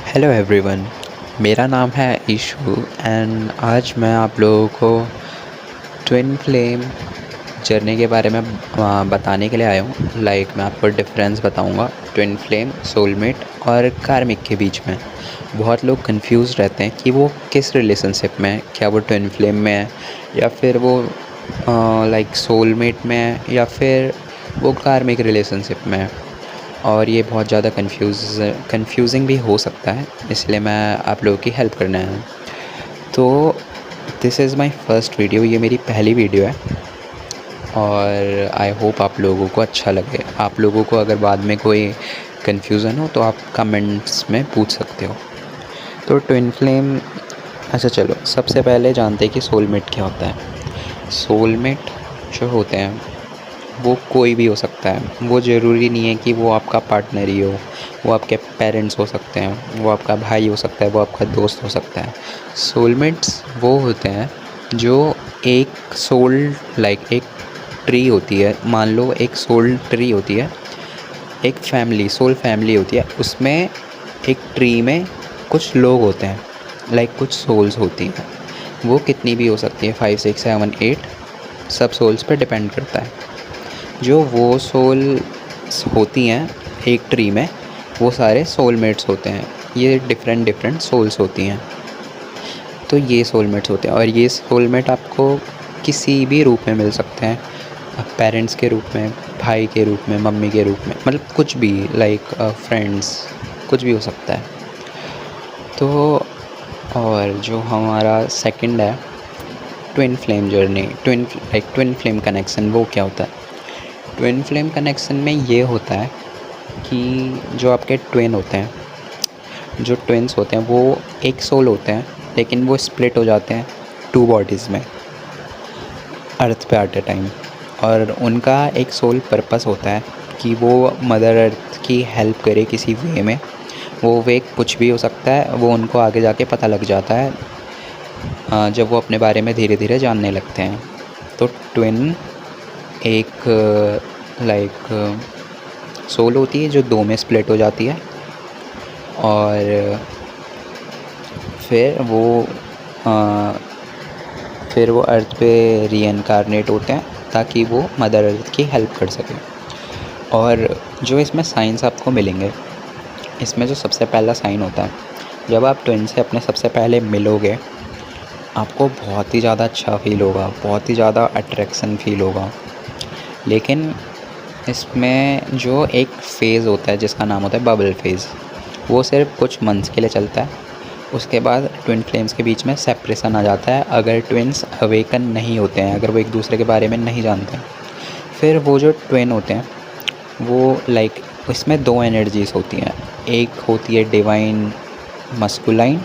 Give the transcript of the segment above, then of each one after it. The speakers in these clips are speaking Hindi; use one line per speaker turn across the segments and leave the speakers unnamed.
Hello everyone. मेरा नाम है ईशु एंड आज मैं आप लोगों को ट्विन फ्लेम जर्नी के बारे में बताने के लिए आया हूँ। मैं आपको डिफरेंस बताऊँगा ट्विन फ्लेम, सोलमेट और कार्मिक के बीच में। बहुत लोग कंफ्यूज रहते हैं कि वो किस रिलेशनशिप में है, क्या वो ट्विन फ्लेम में है या फिर वो सोलमेट में है या फिर वो कार्मिक रिलेशनशिप में है। और ये बहुत ज़्यादा कंफ्यूजिंग भी हो सकता है, इसलिए मैं आप लोगों की हेल्प करने आया हूँ। तो this is my first video, ये मेरी पहली वीडियो है और आई होप आप लोगों को अच्छा लगे। आप लोगों को अगर बाद में कोई कन्फ्यूज़न हो तो आप कमेंट्स में पूछ सकते हो। तो ट्विन फ्लेम, अच्छा चलो सबसे पहले जानते हैं कि सोलमेट क्या होता है। सोलमेट जो होते हैं वो कोई भी हो सकता है। वो ज़रूरी नहीं है कि वो आपका पार्टनर ही हो, वो आपके पेरेंट्स हो सकते हैं, वो आपका भाई हो सकता है, वो आपका दोस्त हो सकता है। सोलमेट्स वो होते हैं जो एक एक ट्री होती है। मान लो एक सोल ट्री होती है, एक सोल फैमिली होती है। उसमें एक ट्री में कुछ लोग होते हैं, कुछ सोल्स होती हैं। वो कितनी भी हो सकती है, 5 6 7 8, सब सोल्स पे डिपेंड करता है। जो वो सोल्स होती हैं एक ट्री में, वो सारे सोलमेट्स होते हैं। ये डिफरेंट डिफरेंट सोल्स होती हैं। तो ये सोलमेट्स होते हैं और ये सोलमेट आपको किसी भी रूप में मिल सकते हैं। पेरेंट्स के रूप में, भाई के रूप में, मम्मी के रूप में, मतलब कुछ भी, फ्रेंड्स, कुछ भी हो सकता है। तो और जो हमारा सेकंड है twin flame journey, twin flame connection, वो क्या होता है। ट्विन फ्लेम कनेक्शन में ये होता है कि जो आपके ट्विन होते हैं, जो ट्विन्स होते हैं वो एक सोल होते हैं, लेकिन वो स्प्लिट हो जाते हैं 2 बॉडीज़ में अर्थ पे एट ए टाइम। और उनका एक सोल पर्पस होता है कि वो मदर अर्थ की हेल्प करे किसी वे में। वो वे कुछ भी हो सकता है, वो उनको आगे जाके पता लग जाता है जब वो अपने बारे में धीरे धीरे जानने लगते हैं। तो ट्विन एक सोल होती है जो 2 में स्प्लिट हो जाती है और फिर वो अर्थ पे रीइनकार्नेट होते हैं ताकि वो मदर अर्थ की हेल्प कर सकें। और जो इसमें साइंस आपको मिलेंगे, इसमें जो सबसे पहला साइन होता है, जब आप ट्विन से अपने सबसे पहले मिलोगे, आपको बहुत ही ज़्यादा अच्छा फील होगा, बहुत ही ज़्यादा अट्रैक्शन फील होगा। लेकिन इसमें जो एक फ़ेज़ होता है जिसका नाम होता है बबल फ़ेज़, वो सिर्फ कुछ मंथ्स के लिए चलता है। उसके बाद ट्विन फ्लेम्स के बीच में सेपरेशन आ जाता है अगर ट्विन्स अवेकन नहीं होते हैं, अगर वो एक दूसरे के बारे में नहीं जानते हैं। फिर वो जो ट्विन होते हैं वो इसमें 2 एनर्जीज़ होती हैं। एक होती है डिवाइन मस्कुलाइन,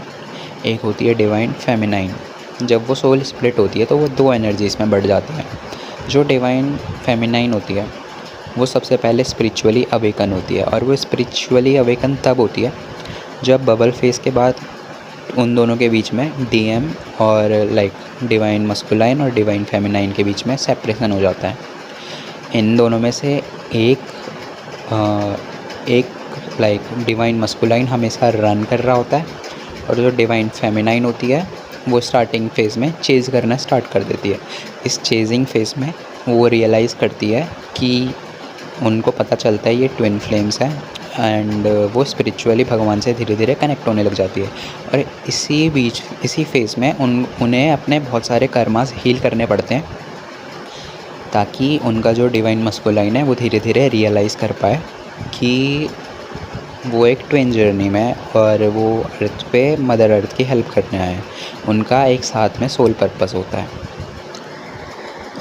एक होती है डिवाइन फेमिनाइन। जब वो सोल स्प्लिट होती है तो वो 2 एनर्जीज़ में बढ़ जाती हैं। जो डिवाइन फेमिनाइन होती है वो सबसे पहले स्पिरिचुअली अवेकन होती है, और वो स्पिरिचुअली अवेकन तब होती है जब बबल फेज़ के बाद उन दोनों के बीच में डीएम और डिवाइन मस्कुलाइन और डिवाइन फेमिनाइन के बीच में सेपरेशन हो जाता है। इन दोनों में से एक डिवाइन मस्कुलाइन हमेशा रन कर रहा होता है, और जो डिवाइन फेमिनाइन होती है वो स्टार्टिंग फ़ेज़ में चेज़ करना स्टार्ट कर देती है। इस चेजिंग फ़ेज़ में वो रियलाइज़ करती है कि उनको पता चलता है ये ट्विन फ्लेम्स हैं, एंड वो स्पिरिचुअली भगवान से धीरे धीरे कनेक्ट होने लग जाती है। और इसी फेज़ में उन्हें अपने बहुत सारे कर्मास हील करने पड़ते हैं ताकि उनका जो डिवाइन मस्कुलाइन है वो धीरे धीरे रियलाइज़ कर पाए कि वो एक ट्विन जर्नी में है और वो अर्थ पे मदर अर्थ की हेल्प करने आए हैं। उनका एक साथ में सोल पर्पस होता है।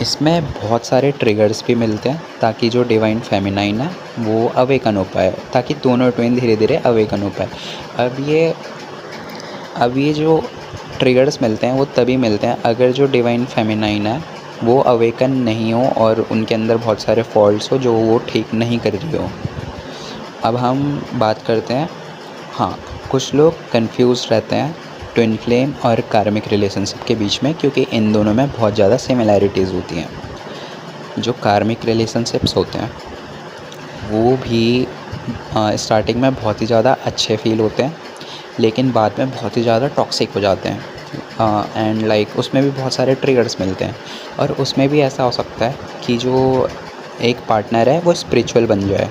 इसमें बहुत सारे ट्रिगर्स भी मिलते हैं ताकि जो डिवाइन फेमिनाइन है वो अवेकन हो पाए, ताकि दोनों ट्विन धीरे धीरे अवेकन हो पाए। अब ये जो ट्रिगर्स मिलते हैं वो तभी मिलते हैं अगर जो डिवाइन फेमिनाइन है वो अवेकन नहीं हो और उनके अंदर बहुत सारे फॉल्ट्स हो जो वो ठीक नहीं कर रही हो। अब हम बात करते हैं, हाँ, कुछ लोग कंफ्यूज रहते हैं ट्विन फ्लेम और कार्मिक रिलेशनशिप के बीच में, क्योंकि इन दोनों में बहुत ज़्यादा सिमिलैरिटीज़ होती हैं। जो कार्मिक रिलेशनशिप्स होते हैं वो भी स्टार्टिंग में बहुत ही ज़्यादा अच्छे फील होते हैं, लेकिन बाद में बहुत ही ज़्यादा टॉक्सिक हो जाते हैं। एंड लाइक उसमें भी बहुत सारे ट्रिगर्स मिलते हैं, और उसमें भी ऐसा हो सकता है कि जो एक पार्टनर है वो स्पिरिचुअल बन जाए।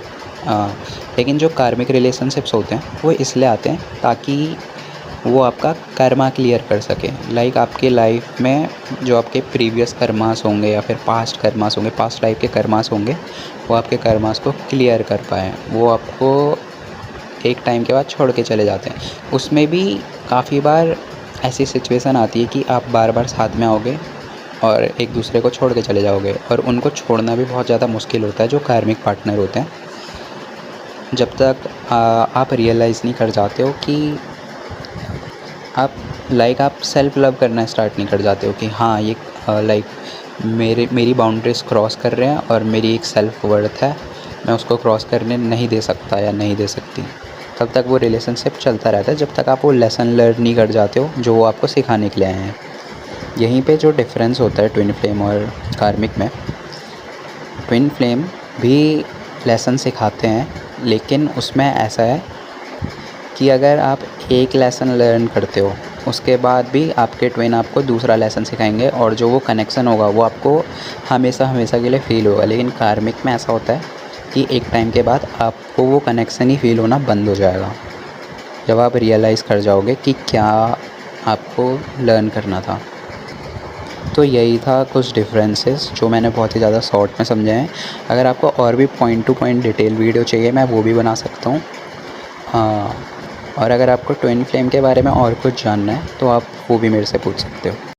लेकिन जो कार्मिक रिलेशनशिप्स होते हैं वो इसलिए आते हैं ताकि वो आपका कर्मा क्लियर कर सके। लाइक आपके लाइफ में जो आपके प्रीवियस कर्मास होंगे या फिर पास्ट कर्मास होंगे, पास्ट लाइफ के कर्मास होंगे, वो आपके कर्मास को क्लियर कर पाएँ। वो आपको एक टाइम के बाद छोड़ के चले जाते हैं। उसमें भी काफ़ी बार ऐसी सिचुएशन आती है कि आप बार बार साथ में आओगे और एक दूसरे को छोड़ के चले जाओगे, और उनको छोड़ना भी बहुत ज़्यादा मुश्किल होता है जो कार्मिक पार्टनर होते हैं। जब तक आप रियलाइज़ नहीं कर जाते हो कि आप सेल्फ़ लव करना स्टार्ट नहीं कर जाते हो कि हाँ, ये मेरी बाउंड्रीज़ क्रॉस कर रहे हैं और मेरी एक सेल्फ़ वर्थ है, मैं उसको क्रॉस करने नहीं दे सकता या नहीं दे सकती। तब तक वो रिलेशनशिप चलता रहता है, जब तक आप वो लेसन लर्न नहीं कर जाते हो जो वो आपको सिखाने के लिए आए हैं। यहीं पे जो डिफ़रेंस होता है ट्विन फ्लेम और कार्मिक में, ट्विन फ्लेम भी लेसन सिखाते हैं, लेकिन उसमें ऐसा है कि अगर आप एक लेसन लर्न करते हो, उसके बाद भी आपके ट्विन आपको दूसरा लेसन सिखाएंगे, और जो वो कनेक्शन होगा वो आपको हमेशा हमेशा के लिए फ़ील होगा। लेकिन कार्मिक में ऐसा होता है कि एक टाइम के बाद आपको वो कनेक्शन ही फ़ील होना बंद हो जाएगा, जब आप रियलाइज़ कर जाओगे कि क्या आपको लर्न करना था। तो यही था कुछ डिफरेंसेस जो मैंने बहुत ही ज़्यादा शॉर्ट में समझाए हैं। अगर आपको और भी point two point detail video चाहिए, मैं वो भी बना सकता हूँ। हाँ, और अगर आपको ट्विन फ्लेम के बारे में और कुछ जानना है तो आप वो भी मेरे से पूछ सकते हो।